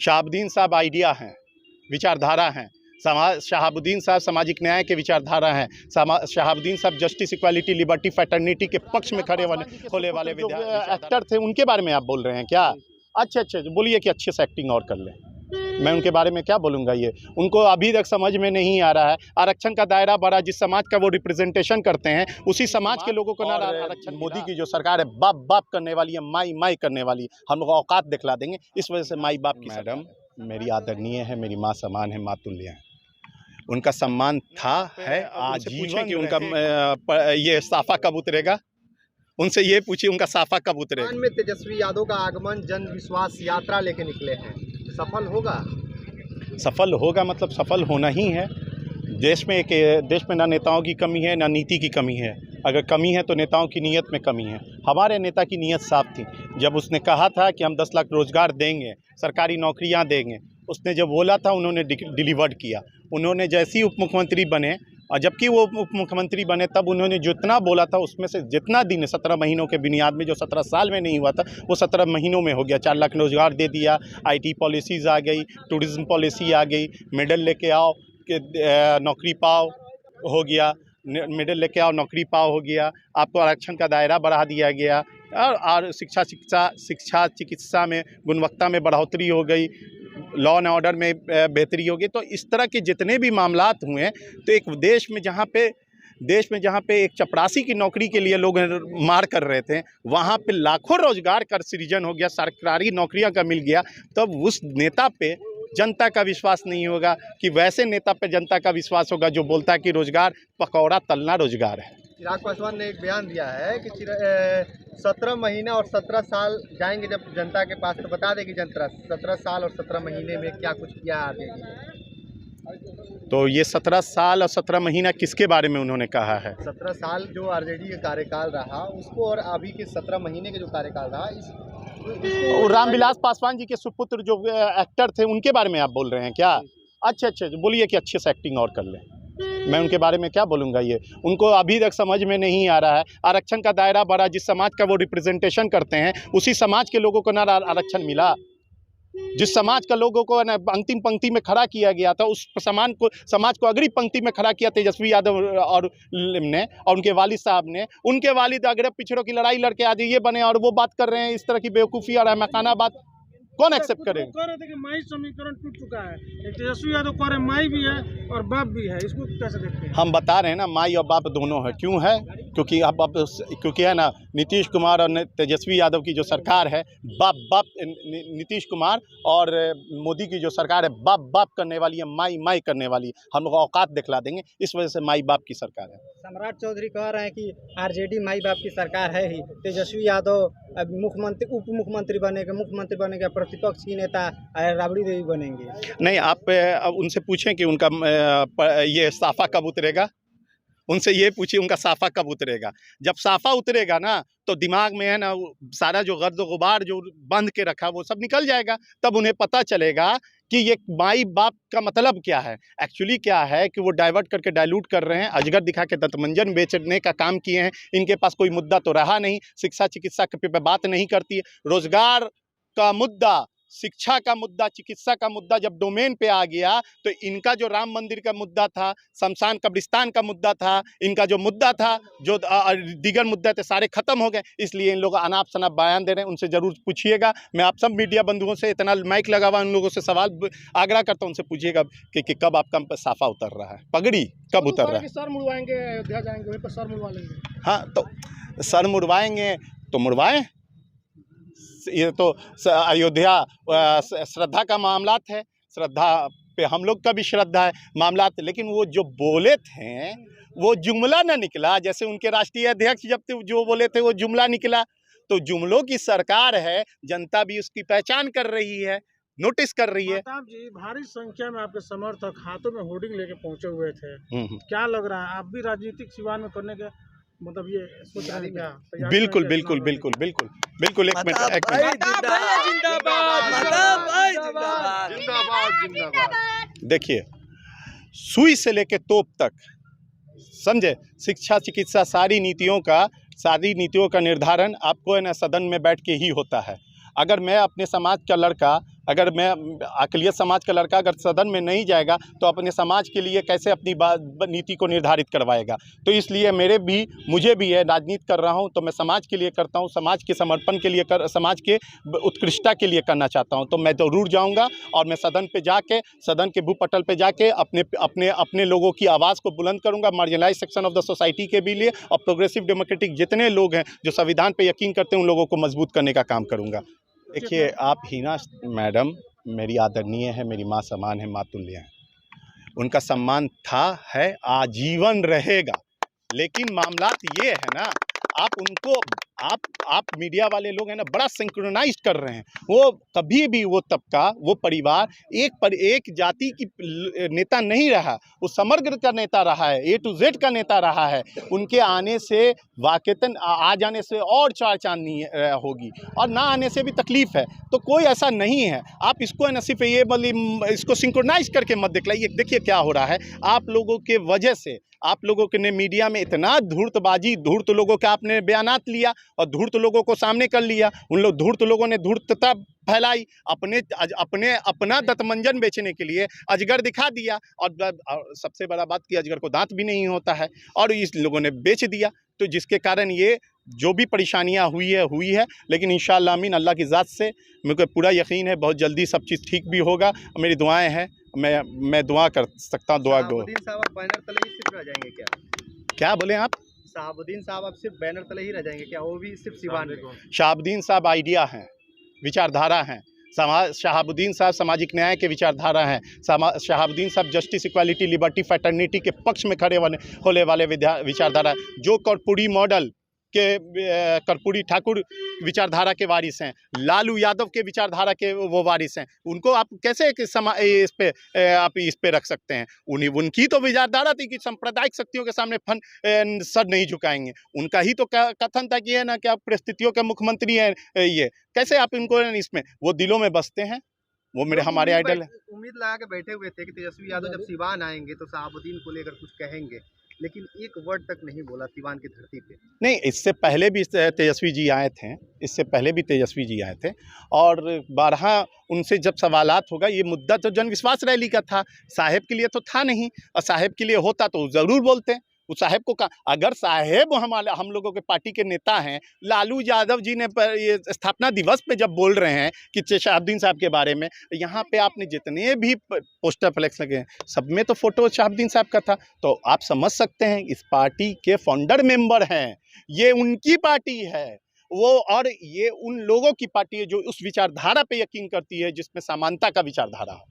शहाबुद्दीन साहब आइडिया हैं, विचारधारा हैं। शहाबुद्दीन साहब सामाजिक न्याय के विचारधारा हैं। शहाबुद्दीन साहब जस्टिस, इक्वालिटी, लिबर्टी, फ्रेटर्निटी के पक्ष में खड़े होने वाले एक्टर थे। उनके बारे में आप बोल रहे हैं क्या? अच्छा, बोलिए कि अच्छे से एक्टिंग और कर लें। मैं उनके बारे में क्या बोलूँगा? ये उनको अभी तक समझ में नहीं आ रहा है। आरक्षण का दायरा बड़ा, जिस समाज का वो रिप्रेजेंटेशन करते हैं उसी समाज के लोगों को ना आरक्षण। मोदी की जो सरकार है बाप बाप करने वाली है, माई माई करने वाली है। हम लोग औकात दिखला देंगे, इस वजह से माई बाप की। मैडम मेरी आदरणीय है, मेरी माँ समान है, मातुल्य है। उनका सम्मान था, है, आज पूछे कि उनका ये साफा कब उतरेगा। उनसे ये पूछिए उनका साफा कब उतरेगा। में तेजस्वी यादव का आगमन जन विश्वास यात्रा लेके निकले हैं, सफल होगा? सफल होगा मतलब सफल होना ही है। देश में ना नेताओं की कमी है ना नीति की कमी है। अगर कमी है तो नेताओं की नीयत में कमी है। हमारे नेता की नीयत साफ थी। जब उसने कहा था कि हम 10 लाख रोजगार देंगे, सरकारी नौकरियां देंगे, उसने जब बोला था उन्होंने डिलीवर्ड किया। उन्होंने जैसे ही उप मुख्यमंत्री बने, और जबकि वो उप मुख्यमंत्री बने तब उन्होंने जितना बोला था उसमें से जितना दिन 17 महीनों के बुनियाद में, जो 17 साल में नहीं हुआ था वो 17 महीनों में हो गया। 4 लाख रोजगार दे दिया, IT पॉलिसीज़ आ गई, टूरिज्म पॉलिसी आ गई, मेडल लेके आओ कि नौकरी पाओ हो गया, मेडल लेके आओ नौकरी पाओ हो गया। आपको आरक्षण का दायरा बढ़ा दिया गया और शिक्षा चिकित्सा में गुणवत्ता में बढ़ोतरी हो गई, लॉ एंड ऑर्डर में बेहतरी होगी। तो इस तरह के जितने भी मामलात हुए, तो एक देश में जहाँ पे एक चपरासी की नौकरी के लिए लोग मार कर रहे थे, वहाँ पे लाखों रोजगार का सृजन हो गया, सरकारी नौकरियाँ का मिल गया। तब उस नेता पे जनता का विश्वास नहीं होगा कि वैसे नेता पे जनता का विश्वास होगा जो बोलता है कि रोजगार पकौड़ा तलना रोजगार है। चिराग पासवान ने एक बयान दिया है कि 17 महीने और 17 साल जाएंगे जब जनता के पास, तो बता देगी जनता 17 साल और 17 महीने में क्या कुछ किया आरजेडी। तो ये 17 साल और 17 महीना किसके बारे में उन्होंने कहा है? 17 साल जो आरजेडी का कार्यकाल रहा उसको, और अभी के 17 महीने के जो कार्यकाल रहा और रामविलास पासवान जी के सुपुत्र जो एक्टर थे उनके बारे में आप बोल रहे हैं क्या? अच्छा, बोलिए कि अच्छे से एक्टिंग और कर लें। मैं उनके बारे में क्या बोलूँगा? ये उनको अभी तक समझ में नहीं आ रहा है। आरक्षण का दायरा बड़ा, जिस समाज का वो रिप्रेजेंटेशन करते हैं उसी समाज के लोगों को ना आरक्षण मिला। जिस समाज का लोगों को ना अंतिम पंक्ति में खड़ा किया गया था, उस समाज को अग्रिम पंक्ति में खड़ा किया तेजस्वी यादव और उनके वालिद साहब ने। उनके वालिद अगर पिछड़ों की लड़ाई लड़के आज ये बने और वो बात कर रहे हैं इस तरह की बेवकूफ़ी और अहमकाना बात, कौन एक्सेप्ट करेगा? कह रहे थे कि माई समीकरण टूट चुका है। तेजस्वी यादव कह रहे माई भी है और बाप भी है, इसको कैसे देखते हैं? हम बता रहे हैं ना, माई और बाप दोनों है। क्यों है? क्योंकि है ना, नीतीश कुमार और तेजस्वी यादव की जो सरकार है, बाप नीतीश कुमार और मोदी की जो सरकार है बाप बाप करने वाली है, माई माई करने वाली है। हम लोग औकात दिखला देंगे, इस वजह से माई बाप की सरकार है। सम्राट चौधरी कह रहे हैं कि आरजेडी माई बाप की सरकार है ही, तेजस्वी यादव मुख्यमंत्री उप मुख्यमंत्री बनेगा, प्रतिपक्ष की नेता राबड़ी देवी बनेंगे। नहीं, आप अब उनसे पूछें कि उनका ये साफा कब उतरेगा। उनसे ये पूछिए उनका साफा कब उतरेगा। जब साफा उतरेगा ना तो दिमाग में है ना सारा जो गर्द गुबार जो बंद के रखा वो सब निकल जाएगा। तब उन्हें पता चलेगा कि ये माई बाप का मतलब क्या है। एक्चुअली क्या है कि वो डाइवर्ट करके डाइल्यूट कर रहे हैं, अजगर दिखा के दंतमंजन बेचने का काम किए हैं। इनके पास कोई मुद्दा तो रहा नहीं, शिक्षा चिकित्सा पे बात नहीं करती है। रोजगार का मुद्दा, शिक्षा का मुद्दा, चिकित्सा का मुद्दा जब डोमेन पे आ गया तो इनका जो राम मंदिर का मुद्दा था, शमशान कब्रिस्तान का मुद्दा था, इनका जो मुद्दा था, जो दीगर मुद्दे थे, सारे खत्म हो गए। इसलिए इन लोग अनाप शनाप बयान दे रहे हैं। उनसे जरूर पूछिएगा। मैं आप सब मीडिया बंधुओं से इतना माइक लगा हुआ उन लोगों से सवाल आग्रह करता हूँ, उनसे पूछिएगा कि कब आपका साफा उतर रहा है, पगड़ी कब उतर रहा है। सर मुड़वाएंगे, अयोध्या जाएंगे, वहीं पर सर मुड़वा लेंगे। हाँ, तो सर मुड़वाएंगे तो मुड़वाएं। ये तो अयोध्या श्रद्धा का मामला है, श्रद्धा पे हम लोग का भी श्रद्धा है मामलात। लेकिन वो जो बोले थे वो जुमला ना निकला, जैसे उनके राष्ट्रीय अध्यक्ष जब जो बोले थे वो जुमला निकला। तो जुमलों की सरकार है, जनता भी उसकी पहचान कर रही है, नोटिस कर रही है। महताब जी, भारी संख्या में आपके समर्थक हाथों में होर्डिंग लेके पहुंचे हुए थे, क्या लग रहा है आप भी राजनीतिक सिवान में करने के मतलब ये सोच रहे हैं क्या? बिल्कुल। एक मिनट। देखिए, सुई से लेके तोप तक, समझे, शिक्षा चिकित्सा सारी नीतियों का निर्धारण आपको है ना सदन में बैठ के ही होता है। अगर मैं अपने समाज का लड़का अगर मैं अक़लियत समाज का लड़का अगर सदन में नहीं जाएगा तो अपने समाज के लिए कैसे अपनी नीति को निर्धारित करवाएगा। तो इसलिए मुझे भी है, राजनीति कर रहा हूँ तो मैं समाज के लिए करता हूँ, समाज के समर्पण के लिए समाज के उत्कृष्टता के लिए करना चाहता हूँ। तो मैं ज़रूर जाऊँगा और मैं सदन पे जाके, सदन के भूपटल पे जाके अपने लोगों की आवाज़ को बुलंद करूँगा, marginalise section of the society के भी लिए, और प्रोग्रेसिव डेमोक्रेटिक जितने लोग हैं जो संविधान पे यकीन करते हैं उन लोगों को मजबूत करने का काम करूँगा। देखिए, आप हिना मैडम मेरी आदरणीय है, मेरी माँ समान है, मातुल्य हैं। उनका सम्मान था, है, आजीवन रहेगा। लेकिन मामलात ये है ना, आप उनको आप मीडिया वाले लोग हैं ना, बड़ा सिंक्रोनाइज्ड कर रहे हैं। वो कभी भी वो तबका, वो परिवार एक जाति की नेता नहीं रहा, वो समग्र का नेता रहा है, A to Z का नेता रहा है। उनके आने से वाक़तन आ जाने से और चार चांदनी होगी, और ना आने से भी तकलीफ़ है। तो कोई ऐसा नहीं है, आप इसको न सिर्फ ये इसको सिंक्रोनाइज करके मत दिखलाइए। देखिए क्या हो रहा है, आप लोगों के वजह से, आप लोगों के ने मीडिया में इतना धूर्त लोगों का आपने बयानात लिया और धूर्त लोगों को सामने कर लिया। उन लोग धूर्त लोगों ने धूर्तता फैलाई, अपना दतमंजन बेचने के लिए अजगर दिखा दिया, और सबसे बड़ा बात कि अजगर को दांत भी नहीं होता है, और इस लोगों ने बेच दिया। तो जिसके कारण ये जो भी परेशानियां हुई है, लेकिन इंशाअल्लाह आमीन, अल्लाह की ज़ात से मेरे को पूरा यकीन है बहुत जल्दी सब चीज़ ठीक भी होगा। मेरी दुआएं हैं, मैं दुआ कर सकता हूँ। दुआ गो साहब आप बैनर तले ही सिर्फ रह जाएंगे क्या बोले आप? शहाबुद्दीन साहब आप सिर्फ बैनर तले ही रह जाएंगे क्या? वो भी सिर्फ सिवान में? शहाबुद्दीन साहब आइडिया हैं, विचारधारा हैं। शहाबुद्दीन साहब सामाजिक न्याय के विचारधारा हैं। शहाबुद्दीन साहब जस्टिस, इक्वालिटी, लिबर्टी, फ्रेटर्निटी के पक्ष में खड़े होने वाले विचारधारा, जो कर्पूरी मॉडल के कर्पूरी ठाकुर विचारधारा के वारिस हैं, लालू यादव के विचारधारा के वो वारिस हैं। उनको आप कैसे इस पे रख सकते हैं? उनकी तो विचारधारा थी कि सांप्रदायिक शक्तियों के सामने सर नहीं झुकाएंगे। उनका ही तो कथन था कि है ना कि आप परिस्थितियों के मुख्यमंत्री हैं। ये कैसे आप इनको इसमें वो दिलों में बसते हैं? वो हमारे आइडल है। उम्मीद लगा के बैठे हुए थे कि तेजस्वी यादव जब सिवान आएंगे तो शहाबुद्दीन को लेकर कुछ कहेंगे, लेकिन एक वर्ड तक नहीं बोला सिवान की धरती पे। नहीं, इससे पहले भी तेजस्वी जी आए थे, और 12 उनसे जब सवालात होगा, ये मुद्दा तो जन विश्वास रैली का था, साहेब के लिए तो था नहीं, और साहेब के लिए होता तो ज़रूर बोलते। उस साहेब को अगर साहेब हम लोगों के पार्टी के नेता हैं, लालू यादव जी ने ये स्थापना दिवस पे जब बोल रहे हैं कि शहाबुद्दीन साहब के बारे में, यहाँ पे आपने जितने भी पोस्टर फ्लेक्स लगे हैं सब में तो फोटो शहाबुद्दीन साहब का था। तो आप समझ सकते हैं इस पार्टी के फाउंडर मेंबर हैं, ये उनकी पार्टी है वो, और ये उन लोगों की पार्टी है जो उस विचारधारा पे यकीन करती है जिसमें समानता का विचारधारा हो।